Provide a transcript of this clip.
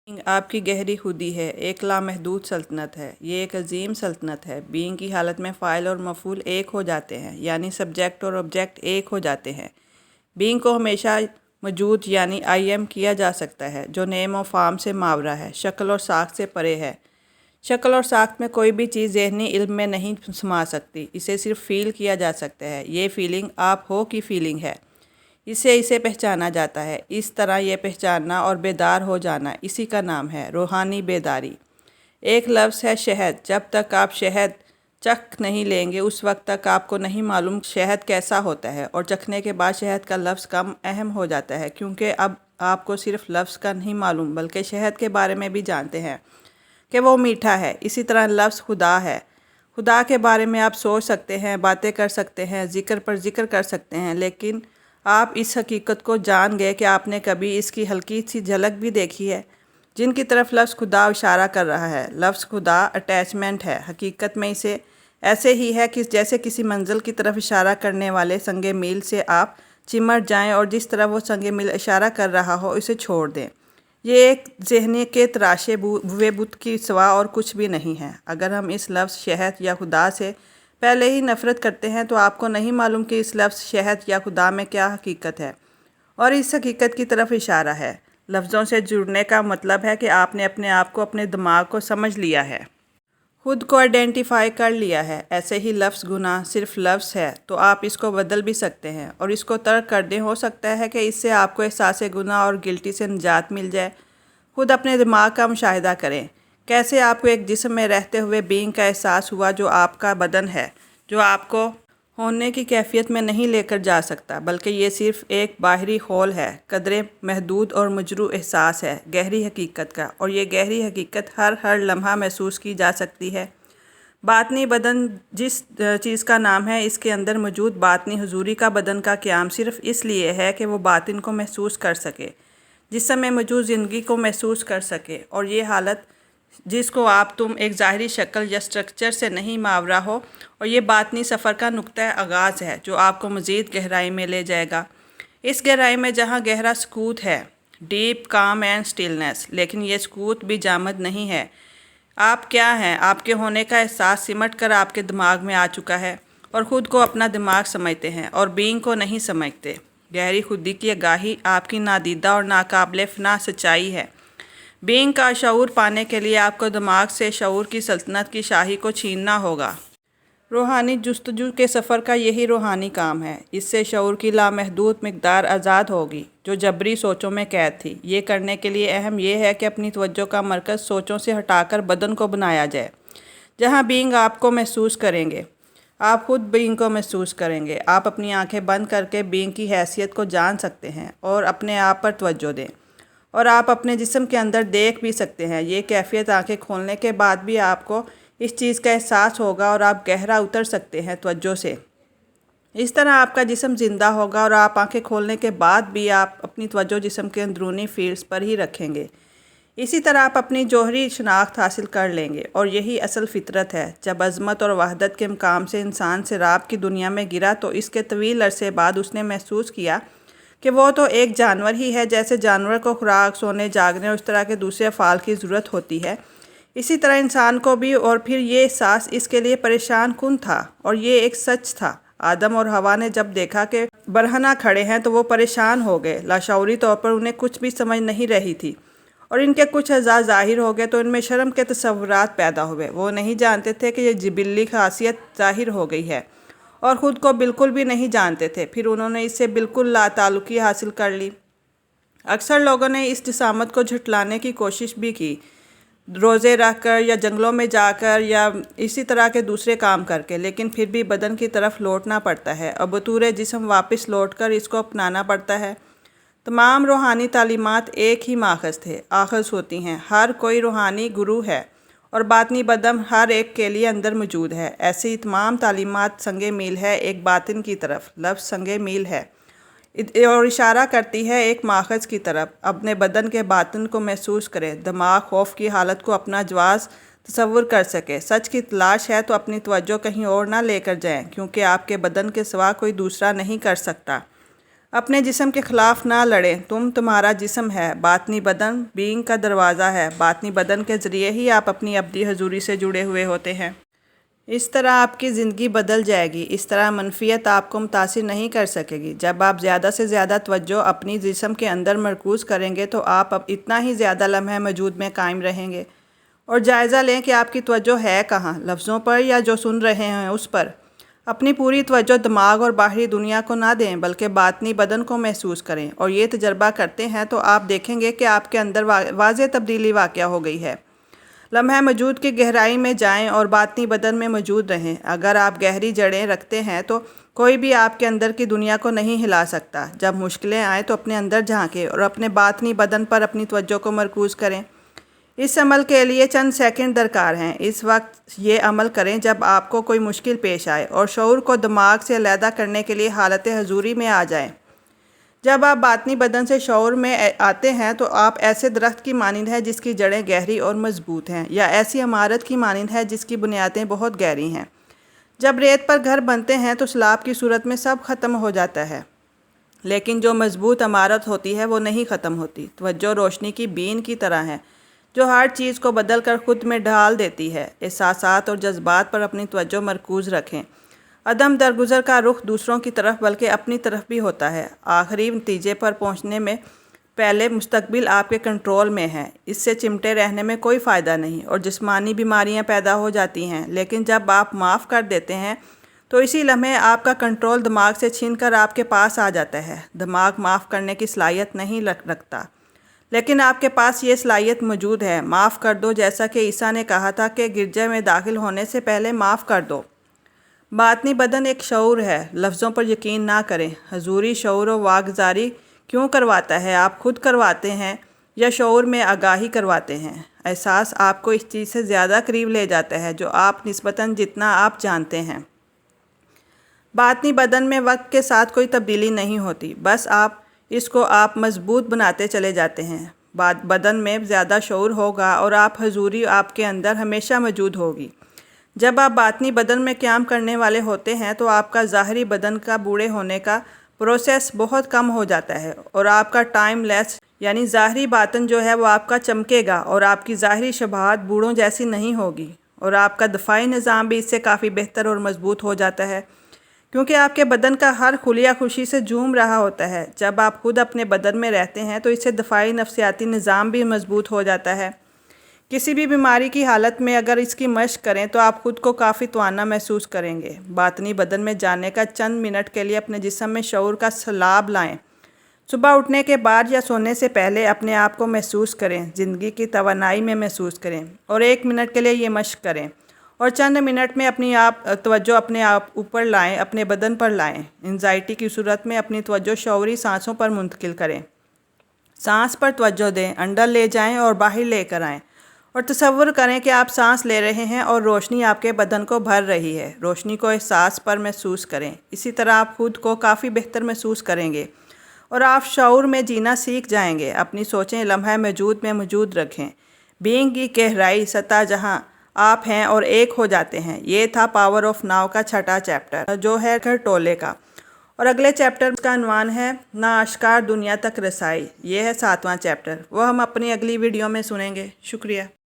Being آپ کی گہری خودی ہے، ایک لامحدود سلطنت ہے۔ یہ ایک عظیم سلطنت ہے۔ بینگ کی حالت میں فاعل اور مفعول ایک ہو جاتے ہیں، یعنی سبجیکٹ اور آبجیکٹ ایک ہو جاتے ہیں۔ بینگ کو ہمیشہ موجود یعنی آئی ایم کیا جا سکتا ہے، جو نیم و فارم سے ماورا ہے، شکل اور ساخت سے پرے ہے۔ شکل اور ساخت میں کوئی بھی چیز ذہنی علم میں نہیں سما سکتی، اسے صرف فیل کیا جا سکتا ہے۔ یہ فیلنگ آپ ہو کی فیلنگ ہے، اسے پہچانا جاتا ہے۔ اس طرح یہ پہچاننا اور بیدار ہو جانا، اسی کا نام ہے روحانی بیداری۔ ایک لفظ ہے شہد۔ جب تک آپ شہد چکھ نہیں لیں گے اس وقت تک آپ کو نہیں معلوم شہد کیسا ہوتا ہے، اور چکھنے کے بعد شہد کا لفظ کم اہم ہو جاتا ہے، کیونکہ اب آپ کو صرف لفظ کا نہیں معلوم بلکہ شہد کے بارے میں بھی جانتے ہیں کہ وہ میٹھا ہے۔ اسی طرح لفظ خدا ہے۔ خدا کے بارے میں آپ سوچ سکتے ہیں، باتیں کر سکتے ہیں، ذکر پر ذکر کر سکتے ہیں، لیکن آپ اس حقیقت کو جان گئے کہ آپ نے کبھی اس کی ہلکی سی جھلک بھی دیکھی ہے؟ جن کی طرف لفظ خدا اشارہ کر رہا ہے۔ لفظ خدا اٹیچمنٹ ہے، حقیقت میں اسے ایسے ہی ہے کہ جیسے کسی منزل کی طرف اشارہ کرنے والے سنگ میل سے آپ چمٹ جائیں اور جس طرح وہ سنگ میل اشارہ کر رہا ہو اسے چھوڑ دیں۔ یہ ایک ذہن کے تراشے ہوئے بت کی سوا اور کچھ بھی نہیں ہے۔ اگر ہم اس لفظ شہد یا خدا سے پہلے ہی نفرت کرتے ہیں تو آپ کو نہیں معلوم کہ اس لفظ شہد یا خدا میں کیا حقیقت ہے، اور اس حقیقت کی طرف اشارہ ہے۔ لفظوں سے جڑنے کا مطلب ہے کہ آپ نے اپنے آپ کو، اپنے دماغ کو سمجھ لیا ہے، خود کو آئیڈینٹیفائی کر لیا ہے۔ ایسے ہی لفظ گناہ صرف لفظ ہے تو آپ اس کو بدل بھی سکتے ہیں اور اس کو ترک کر دیں۔ ہو سکتا ہے کہ اس سے آپ کو احساس گناہ اور گلٹی سے نجات مل جائے۔ خود اپنے دماغ کا مشاہدہ کریں، کیسے آپ کو ایک جسم میں رہتے ہوئے بینگ کا احساس ہوا جو آپ کا بدن ہے، جو آپ کو ہونے کی کیفیت میں نہیں لے کر جا سکتا، بلکہ یہ صرف ایک باہری خول ہے، قدرے محدود اور مجروح احساس ہے گہری حقیقت کا، اور یہ گہری حقیقت ہر لمحہ محسوس کی جا سکتی ہے۔ باطنی بدن جس چیز کا نام ہے، اس کے اندر موجود باطنی حضوری کا بدن کا قیام صرف اس لیے ہے کہ وہ باطن کو محسوس کر سکے، جسم میں موجود زندگی کو محسوس کر سکے، اور یہ حالت جس کو تم ایک ظاہری شکل یا سٹرکچر سے نہیں ماورا ہو، اور یہ باطنی سفر کا نقطہ آغاز ہے جو آپ کو مزید گہرائی میں لے جائے گا۔ اس گہرائی میں جہاں گہرا سکوت ہے، ڈیپ کام اینڈ سٹلنس، لیکن یہ سکوت بھی جامد نہیں ہے۔ آپ کیا ہیں؟ آپ کے ہونے کا احساس سمٹ کر آپ کے دماغ میں آ چکا ہے، اور خود کو اپنا دماغ سمجھتے ہیں اور بینگ کو نہیں سمجھتے۔ گہری خودی کی آگاہی آپ کی نادیدہ اور ناقابل فنا سچائی ہے۔ بینگ کا شعور پانے کے لیے آپ کو دماغ سے شعور کی سلطنت کی شاہی کو چھیننا ہوگا۔ روحانی جستجو کے سفر کا یہی روحانی کام ہے۔ اس سے شعور کی لامحدود مقدار آزاد ہوگی جو جبری سوچوں میں قید تھی۔ یہ کرنے کے لیے اہم یہ ہے کہ اپنی توجہ کا مرکز سوچوں سے ہٹا کر بدن کو بنایا جائے، جہاں بینگ آپ کو محسوس کریں گے۔ آپ خود بینگ کو محسوس کریں گے۔ آپ اپنی آنکھیں بند کر کے بینگ کی حیثیت کو جان سکتے ہیں اور اپنے آپ پر توجہ دیں، اور آپ اپنے جسم کے اندر دیکھ بھی سکتے ہیں۔ یہ کیفیت آنکھیں کھولنے کے بعد بھی آپ کو اس چیز کا احساس ہوگا اور آپ گہرا اتر سکتے ہیں توجہ سے۔ اس طرح آپ کا جسم زندہ ہوگا اور آپ آنکھیں کھولنے کے بعد بھی آپ اپنی توجہ جسم کے اندرونی فیلڈز پر ہی رکھیں گے۔ اسی طرح آپ اپنی جوہری شناخت حاصل کر لیں گے، اور یہی اصل فطرت ہے۔ جب عظمت اور وحدت کے مقام سے انسان سراب کی دنیا میں گرا تو اس کے طویل عرصے بعد اس نے محسوس کیا کہ وہ تو ایک جانور ہی ہے۔ جیسے جانور کو خوراک، سونے، جاگنے اور اس طرح کے دوسرے افعال کی ضرورت ہوتی ہے، اسی طرح انسان کو بھی۔ اور پھر یہ احساس اس کے لیے پریشان کن تھا، اور یہ ایک سچ تھا۔ آدم اور حوا نے جب دیکھا کہ برہنہ کھڑے ہیں تو وہ پریشان ہو گئے۔ لاشعوری طور پر انہیں کچھ بھی سمجھ نہیں رہی تھی، اور ان کے کچھ اعضاء ظاہر ہو گئے تو ان میں شرم کے تصورات پیدا ہوئے۔ وہ نہیں جانتے تھے کہ یہ جبلی خاصیت ظاہر ہو گئی ہے، اور خود کو بالکل بھی نہیں جانتے تھے۔ پھر انہوں نے اس سے بالکل لا تعلقی حاصل کر لی۔ اکثر لوگوں نے اس جسامت کو جھٹلانے کی کوشش بھی کی، روزے رکھ کر یا جنگلوں میں جا کر یا اسی طرح کے دوسرے کام کر کے، لیکن پھر بھی بدن کی طرف لوٹنا پڑتا ہے اور بطور جسم واپس لوٹ کر اس کو اپنانا پڑتا ہے۔ تمام روحانی تعلیمات ایک ہی ماخذ سے آخذ ہوتی ہیں۔ ہر کوئی روحانی گرو ہے، اور باطنی بدن ہر ایک کے لیے اندر موجود ہے۔ ایسی ہی تمام تعلیمات سنگ میل ہے ایک باطن کی طرف۔ لفظ سنگ میل ہے اور اشارہ کرتی ہے ایک ماخذ کی طرف۔ اپنے بدن کے باطن کو محسوس کرے، دماغ خوف کی حالت کو اپنا جواز تصور کر سکے۔ سچ کی تلاش ہے تو اپنی توجہ کہیں اور نہ لے کر جائیں، کیونکہ آپ کے بدن کے سوا کوئی دوسرا نہیں کر سکتا۔ اپنے جسم کے خلاف نہ لڑیں، تمہارا جسم ہے، باطنی بدن بینگ کا دروازہ ہے۔ باطنی بدن کے ذریعے ہی آپ اپنی ابدی حضوری سے جڑے ہوئے ہوتے ہیں۔ اس طرح آپ کی زندگی بدل جائے گی۔ اس طرح منفیت آپ کو متاثر نہیں کر سکے گی۔ جب آپ زیادہ سے زیادہ توجہ اپنی جسم کے اندر مرکوز کریں گے تو آپ اب اتنا ہی زیادہ لمحہ موجود میں قائم رہیں گے۔ اور جائزہ لیں کہ آپ کی توجہ ہے کہاں، لفظوں پر یا جو سن رہے ہیں اس پر۔ اپنی پوری توجہ دماغ اور باہری دنیا کو نہ دیں بلکہ باطنی بدن کو محسوس کریں، اور یہ تجربہ کرتے ہیں تو آپ دیکھیں گے کہ آپ کے اندر واضح تبدیلی واقع ہو گئی ہے۔ لمحہ موجود کی گہرائی میں جائیں اور باطنی بدن میں موجود رہیں۔ اگر آپ گہری جڑیں رکھتے ہیں تو کوئی بھی آپ کے اندر کی دنیا کو نہیں ہلا سکتا۔ جب مشکلیں آئیں تو اپنے اندر جھانکیں اور اپنے باطنی بدن پر اپنی توجہ کو مرکوز کریں۔ اس عمل کے لیے چند سیکنڈ درکار ہیں۔ اس وقت یہ عمل کریں جب آپ کو کوئی مشکل پیش آئے اور شعور کو دماغ سے علیحدہ کرنے کے لیے حالت حضوری میں آ جائیں۔ جب آپ باطنی بدن سے شعور میں آتے ہیں تو آپ ایسے درخت کی مانند ہیں جس کی جڑیں گہری اور مضبوط ہیں، یا ایسی عمارت کی مانند ہے جس کی بنیادیں بہت گہری ہیں۔ جب ریت پر گھر بنتے ہیں تو سیلاب کی صورت میں سب ختم ہو جاتا ہے، لیکن جو مضبوط عمارت ہوتی ہے وہ نہیں ختم ہوتی۔ توجہ روشنی کی بین کی طرح ہے جو ہر چیز کو بدل کر خود میں ڈھال دیتی ہے۔ احساسات اور جذبات پر اپنی توجہ مرکوز رکھیں۔ عدم درگزر کا رخ دوسروں کی طرف بلکہ اپنی طرف بھی ہوتا ہے۔ آخری نتیجے پر پہنچنے میں پہلے مستقبل آپ کے کنٹرول میں ہے۔ اس سے چمٹے رہنے میں کوئی فائدہ نہیں اور جسمانی بیماریاں پیدا ہو جاتی ہیں، لیکن جب آپ معاف کر دیتے ہیں تو اسی لمحے آپ کا کنٹرول دماغ سے چھین کر آپ کے پاس آ جاتا ہے۔ دماغ معاف کرنے کی صلاحیت نہیں رکھتا، لیکن آپ کے پاس یہ صلاحیت موجود ہے۔ معاف کر دو، جیسا کہ عیسیٰ نے کہا تھا کہ گرجے میں داخل ہونے سے پہلے معاف کر دو۔ باطنی بدن ایک شعور ہے، لفظوں پر یقین نہ کریں۔ حضوری شعور و واگزاری کیوں کرواتا ہے؟ آپ خود کرواتے ہیں یا شعور میں آگاہی کرواتے ہیں؟ احساس آپ کو اس چیز سے زیادہ قریب لے جاتا ہے جو آپ نسبتاً جتنا آپ جانتے ہیں۔ باطنی بدن میں وقت کے ساتھ کوئی تبدیلی نہیں ہوتی، بس اس کو آپ مضبوط بناتے چلے جاتے ہیں۔ بدن میں زیادہ شعور ہوگا اور حضوری آپ کے اندر ہمیشہ موجود ہوگی۔ جب آپ باطنی بدن میں قیام کرنے والے ہوتے ہیں تو آپ کا ظاہری بدن کا بوڑھے ہونے کا پروسیس بہت کم ہو جاتا ہے، اور آپ کا ٹائم لیس یعنی ظاہری باطن جو ہے وہ آپ کا چمکے گا، اور آپ کی ظاہری شباہت بوڑھوں جیسی نہیں ہوگی، اور آپ کا دفاعی نظام بھی اس سے کافی بہتر اور مضبوط ہو جاتا ہے، کیونکہ آپ کے بدن کا ہر خلیہ خوشی سے جھوم رہا ہوتا ہے۔ جب آپ خود اپنے بدن میں رہتے ہیں تو اس سے دفاعی نفسیاتی نظام بھی مضبوط ہو جاتا ہے۔ کسی بھی بیماری کی حالت میں اگر اس کی مشق کریں تو آپ خود کو کافی توانا محسوس کریں گے۔ باطنی بدن میں جانے کا چند منٹ کے لیے اپنے جسم میں شعور کا سیلاب لائیں۔ صبح اٹھنے کے بعد یا سونے سے پہلے اپنے آپ کو محسوس کریں، زندگی کی توانائی میں محسوس کریں، اور 1 منٹ کے لیے یہ مشق کریں، اور چند منٹ میں اپنی توجہ اپنے آپ اوپر لائیں، اپنے بدن پر لائیں۔ انزائٹی کی صورت میں اپنی توجہ شعوری سانسوں پر منتقل کریں۔ سانس پر توجہ دیں، اندر لے جائیں اور باہر لے کر آئیں، اور تصور کریں کہ آپ سانس لے رہے ہیں اور روشنی آپ کے بدن کو بھر رہی ہے۔ روشنی کو احساس پر محسوس کریں۔ اسی طرح آپ خود کو کافی بہتر محسوس کریں گے اور آپ شعور میں جینا سیکھ جائیں گے۔ اپنی سوچیں لمحہ موجود میں موجود رکھیں۔ بینگ کی گہرائی سطح جہاں آپ ہیں اور ایک ہو جاتے ہیں۔ یہ تھا پاور آف ناؤ کا 6واں چیپٹر جو ہے گھر ٹولے کا، اور اگلے چیپٹر کا عنوان ہے ناآشکار دنیا تک رسائی۔ یہ ہے 7واں چیپٹر، وہ ہم اپنی اگلی ویڈیو میں سنیں گے۔ شکریہ۔